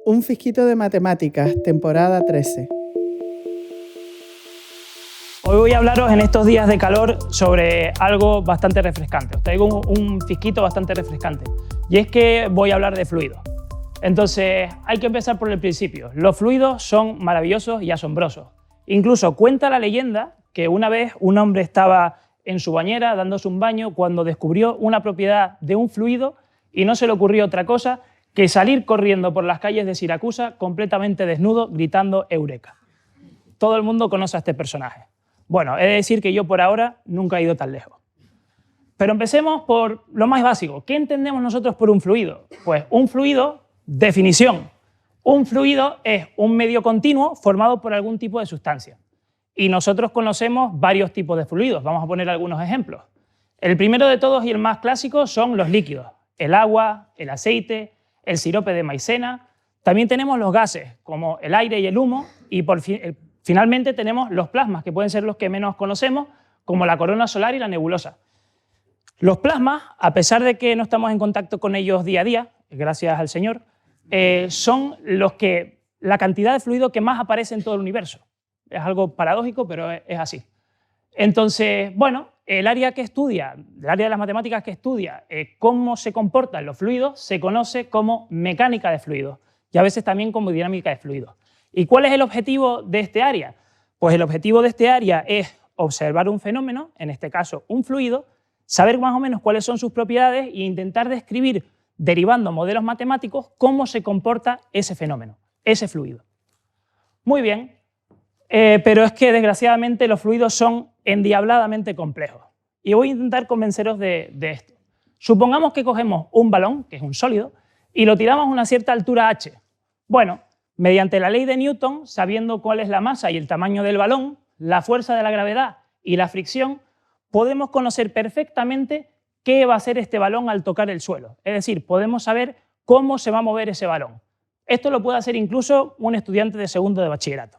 Un fisquito de matemáticas, temporada 13. Hoy voy a hablaros en estos días de calor sobre algo bastante refrescante. Os traigo un fisquito bastante refrescante. Y es que voy a hablar de fluidos. Entonces, hay que empezar por el principio. Los fluidos son maravillosos y asombrosos. Incluso cuenta la leyenda que una vez un hombre estaba en su bañera dándose un baño cuando descubrió una propiedad de un fluido y no se le ocurrió otra cosa que salir corriendo por las calles de Siracusa completamente desnudo gritando ¡Eureka! Todo el mundo conoce a este personaje. Bueno, he de decir que yo por ahora nunca he ido tan lejos. Pero empecemos por lo más básico. ¿Qué entendemos nosotros por un fluido? Pues un fluido, definición. Un fluido es un medio continuo formado por algún tipo de sustancia. Y nosotros conocemos varios tipos de fluidos. Vamos a poner algunos ejemplos. El primero de todos y el más clásico son los líquidos. El agua, el aceite, el sirope de maicena. También tenemos los gases, como el aire y el humo. Y finalmente tenemos los plasmas, que pueden ser los que menos conocemos, como la corona solar y la nebulosa. Los plasmas, a pesar de que no estamos en contacto con ellos día a día, gracias al Señor, son la cantidad de fluido que más aparece en todo el universo. Es algo paradójico, pero es así. Entonces, bueno, el área de las matemáticas que estudia cómo se comportan los fluidos se conoce como mecánica de fluidos y a veces también como dinámica de fluidos. ¿Y cuál es el objetivo de este área? Pues el objetivo de este área es observar un fenómeno, en este caso un fluido, saber más o menos cuáles son sus propiedades e intentar describir, derivando modelos matemáticos, cómo se comporta ese fenómeno, ese fluido. Muy bien, pero es que desgraciadamente los fluidos son endiabladamente complejos. Y voy a intentar convenceros de esto. Supongamos que cogemos un balón, que es un sólido, y lo tiramos a una cierta altura h. Bueno, mediante la ley de Newton, sabiendo cuál es la masa y el tamaño del balón, la fuerza de la gravedad y la fricción, podemos conocer perfectamente qué va a hacer este balón al tocar el suelo. Es decir, podemos saber cómo se va a mover ese balón. Esto lo puede hacer incluso un estudiante de segundo de bachillerato.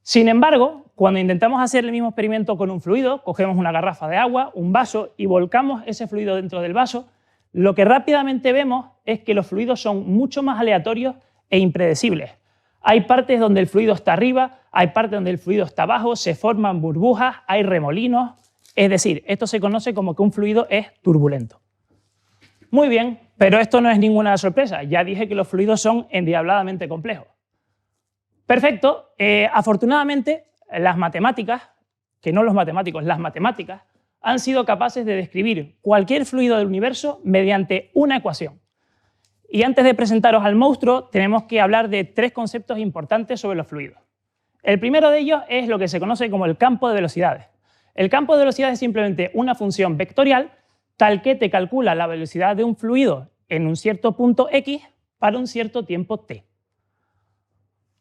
Sin embargo, cuando intentamos hacer el mismo experimento con un fluido, cogemos una garrafa de agua, un vaso y volcamos ese fluido dentro del vaso, lo que rápidamente vemos es que los fluidos son mucho más aleatorios e impredecibles. Hay partes donde el fluido está arriba, hay partes donde el fluido está abajo, se forman burbujas, hay remolinos. Es decir, esto se conoce como que un fluido es turbulento. Muy bien, pero esto no es ninguna sorpresa. Ya dije que los fluidos son endiabladamente complejos. Perfecto. Afortunadamente, las matemáticas, que no los matemáticos, las matemáticas, han sido capaces de describir cualquier fluido del universo mediante una ecuación. Y antes de presentaros al monstruo, tenemos que hablar de tres conceptos importantes sobre los fluidos. El primero de ellos es lo que se conoce como el campo de velocidades. El campo de velocidades es simplemente una función vectorial tal que te calcula la velocidad de un fluido en un cierto punto x para un cierto tiempo t.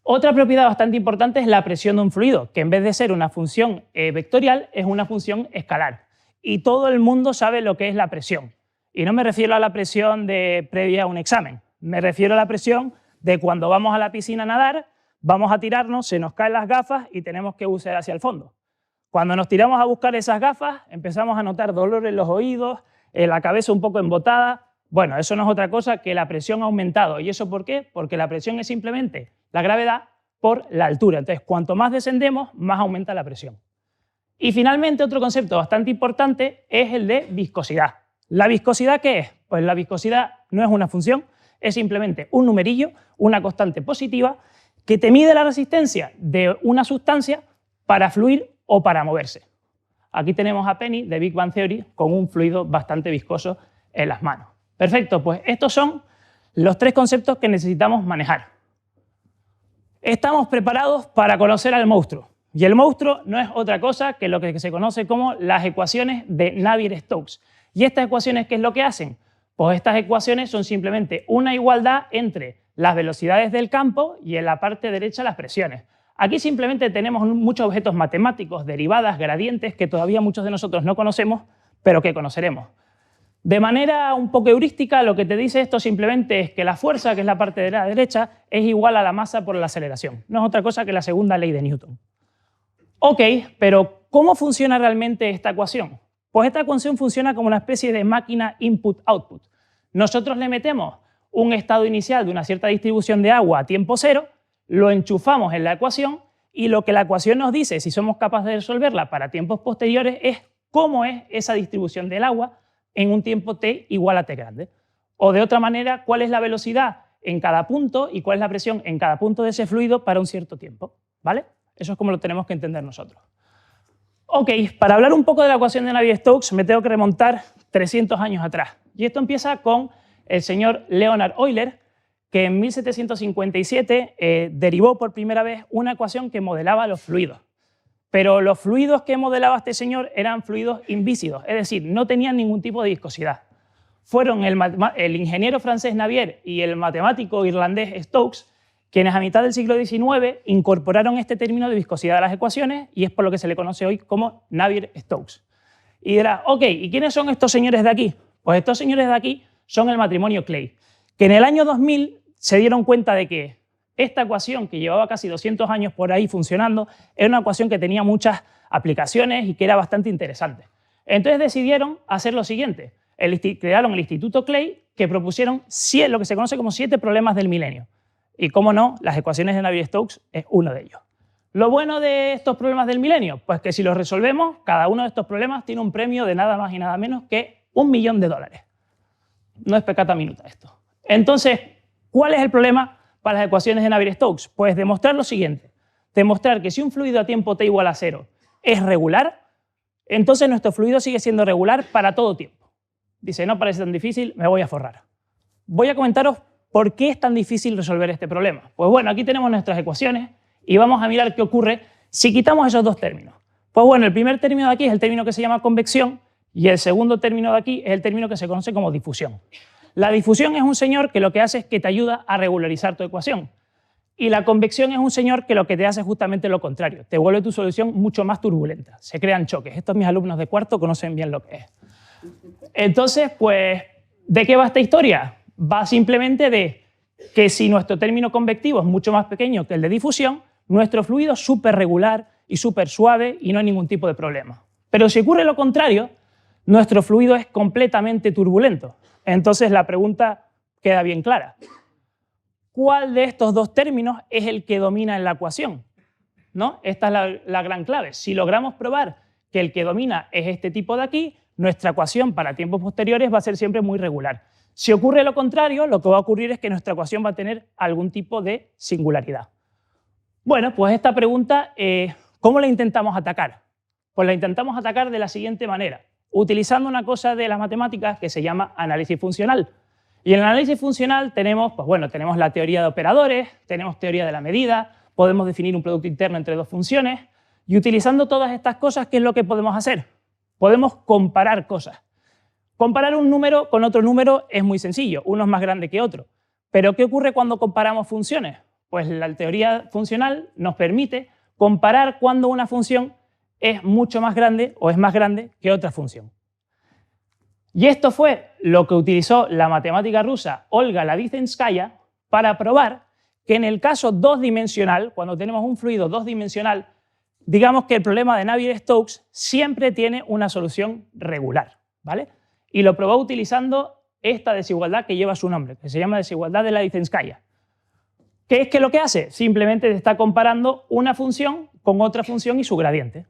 Otra propiedad bastante importante es la presión de un fluido, que en vez de ser una función vectorial es una función escalar. Y todo el mundo sabe lo que es la presión. Y no me refiero a la presión previa a un examen, me refiero a la presión de cuando vamos a la piscina a nadar, vamos a tirarnos, se nos caen las gafas y tenemos que bucear hacia el fondo. Cuando nos tiramos a buscar esas gafas, empezamos a notar dolor en los oídos, la cabeza un poco embotada. Bueno, eso no es otra cosa que la presión ha aumentado. ¿Y eso por qué? Porque la presión es simplemente la gravedad por la altura. Entonces, cuanto más descendemos, más aumenta la presión. Y finalmente, otro concepto bastante importante es el de viscosidad. ¿La viscosidad qué es? Pues la viscosidad no es una función, es simplemente un numerillo, una constante positiva, que te mide la resistencia de una sustancia para fluir o para moverse. Aquí tenemos a Penny de Big Bang Theory con un fluido bastante viscoso en las manos. Perfecto, pues estos son los tres conceptos que necesitamos manejar. Estamos preparados para conocer al monstruo. Y el monstruo no es otra cosa que lo que se conoce como las ecuaciones de Navier-Stokes. ¿Y estas ecuaciones qué es lo que hacen? Pues estas ecuaciones son simplemente una igualdad entre las velocidades del campo y en la parte derecha las presiones. Aquí simplemente tenemos muchos objetos matemáticos, derivadas, gradientes, que todavía muchos de nosotros no conocemos, pero que conoceremos. De manera un poco heurística, lo que te dice esto simplemente es que la fuerza, que es la parte de la derecha, es igual a la masa por la aceleración. No es otra cosa que la segunda ley de Newton. Ok, pero ¿cómo funciona realmente esta ecuación? Pues esta ecuación funciona como una especie de máquina input-output. Nosotros le metemos un estado inicial de una cierta distribución de agua a tiempo cero, lo enchufamos en la ecuación y lo que la ecuación nos dice, si somos capaces de resolverla para tiempos posteriores, es cómo es esa distribución del agua en un tiempo t igual a t grande. O de otra manera, cuál es la velocidad en cada punto y cuál es la presión en cada punto de ese fluido para un cierto tiempo, ¿vale? Eso es como lo tenemos que entender nosotros. Ok, para hablar un poco de la ecuación de Navier-Stokes me tengo que remontar 300 años atrás. Y esto empieza con el señor Leonhard Euler, que en 1757 derivó por primera vez una ecuación que modelaba los fluidos. Pero los fluidos que modelaba este señor eran fluidos invísidos, es decir, no tenían ningún tipo de viscosidad. Fueron el ingeniero francés Navier y el matemático irlandés Stokes quienes a mitad del siglo XIX incorporaron este término de viscosidad a las ecuaciones y es por lo que se le conoce hoy como Navier-Stokes. Y dirá, ok, ¿y quiénes son estos señores de aquí? Pues estos señores de aquí son el matrimonio Clay, que en el año 2000 se dieron cuenta de que esta ecuación, que llevaba casi 200 años por ahí funcionando, era una ecuación que tenía muchas aplicaciones y que era bastante interesante. Entonces decidieron hacer lo siguiente. Crearon el Instituto Clay, que propusieron lo que se conoce como 7 problemas del milenio. Y cómo no, las ecuaciones de Navier-Stokes es uno de ellos. Lo bueno de estos problemas del milenio, pues que si los resolvemos, cada uno de estos problemas tiene un premio de nada más y nada menos que $1.000.000. No es peccata minuta esto. Entonces, ¿cuál es el problema para las ecuaciones de Navier-Stokes? Pues demostrar lo siguiente. Demostrar que si un fluido a tiempo t igual a 0 es regular, entonces nuestro fluido sigue siendo regular para todo tiempo. Dice, no parece tan difícil, me voy a forrar. Voy a comentaros por qué es tan difícil resolver este problema. Pues bueno, aquí tenemos nuestras ecuaciones y vamos a mirar qué ocurre si quitamos esos dos términos. Pues bueno, el primer término de aquí es el término que se llama convección y el segundo término de aquí es el término que se conoce como difusión. La difusión es un señor que lo que hace es que te ayuda a regularizar tu ecuación. Y la convección es un señor que lo que te hace es justamente lo contrario, te vuelve tu solución mucho más turbulenta, se crean choques. Estos mis alumnos de cuarto conocen bien lo que es. Entonces, pues, ¿de qué va esta historia? Va simplemente de que si nuestro término convectivo es mucho más pequeño que el de difusión, nuestro fluido es súper regular y súper suave y no hay ningún tipo de problema. Pero si ocurre lo contrario, nuestro fluido es completamente turbulento. Entonces la pregunta queda bien clara. ¿Cuál de estos dos términos es el que domina en la ecuación? ¿No? Esta es la gran clave. Si logramos probar que el que domina es este tipo de aquí, nuestra ecuación para tiempos posteriores va a ser siempre muy regular. Si ocurre lo contrario, lo que va a ocurrir es que nuestra ecuación va a tener algún tipo de singularidad. Bueno, pues esta pregunta, ¿cómo la intentamos atacar? Pues la intentamos atacar de la siguiente manera, utilizando una cosa de las matemáticas que se llama análisis funcional. Y en el análisis funcional tenemos, pues bueno, tenemos la teoría de operadores, tenemos teoría de la medida, podemos definir un producto interno entre dos funciones, y utilizando todas estas cosas, ¿qué es lo que podemos hacer? Podemos comparar cosas. Comparar un número con otro número es muy sencillo, uno es más grande que otro. Pero ¿qué ocurre cuando comparamos funciones? Pues la teoría funcional nos permite comparar cuando una función es mucho más grande o es más grande que otra función. Y esto fue lo que utilizó la matemática rusa Olga Ladithenskaya para probar que en el caso dos-dimensional, cuando tenemos un fluido dos-dimensional, digamos que el problema de Navier-Stokes siempre tiene una solución regular, ¿vale? Y lo probó utilizando esta desigualdad que lleva su nombre, que se llama desigualdad de Ladithenskaya. ¿Qué es que lo que hace? Simplemente te está comparando una función con otra función y su gradiente.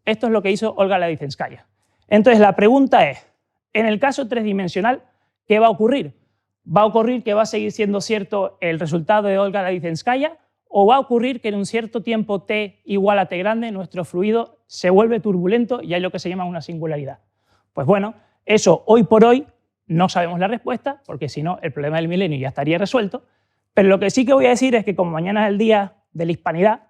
Esto es lo que hizo Olga Ladithenskaya. Entonces la pregunta es, en el caso tridimensional, ¿qué va a ocurrir? ¿Va a ocurrir que va a seguir siendo cierto el resultado de Olga Ladithenskaya o va a ocurrir que en un cierto tiempo t igual a t grande nuestro fluido se vuelve turbulento y hay lo que se llama una singularidad? Pues bueno, eso hoy por hoy no sabemos la respuesta porque si no el problema del milenio ya estaría resuelto, pero lo que sí que voy a decir es que como mañana es el Día de la Hispanidad,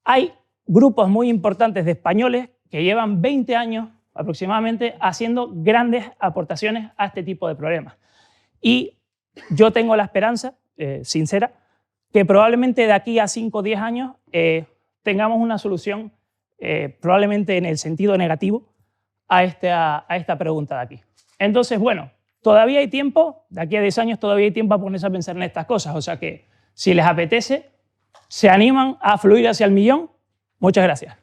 hay grupos muy importantes de españoles que llevan 20 años aproximadamente haciendo grandes aportaciones a este tipo de problemas. Y yo tengo la esperanza, sincera, que probablemente de aquí a 5 o 10 años tengamos una solución probablemente en el sentido negativo a esta pregunta de aquí. Entonces, bueno, todavía hay tiempo, de aquí a 10 años todavía hay tiempo a ponerse a pensar en estas cosas, o sea que si les apetece, se animan a fluir hacia el millón. Muchas gracias.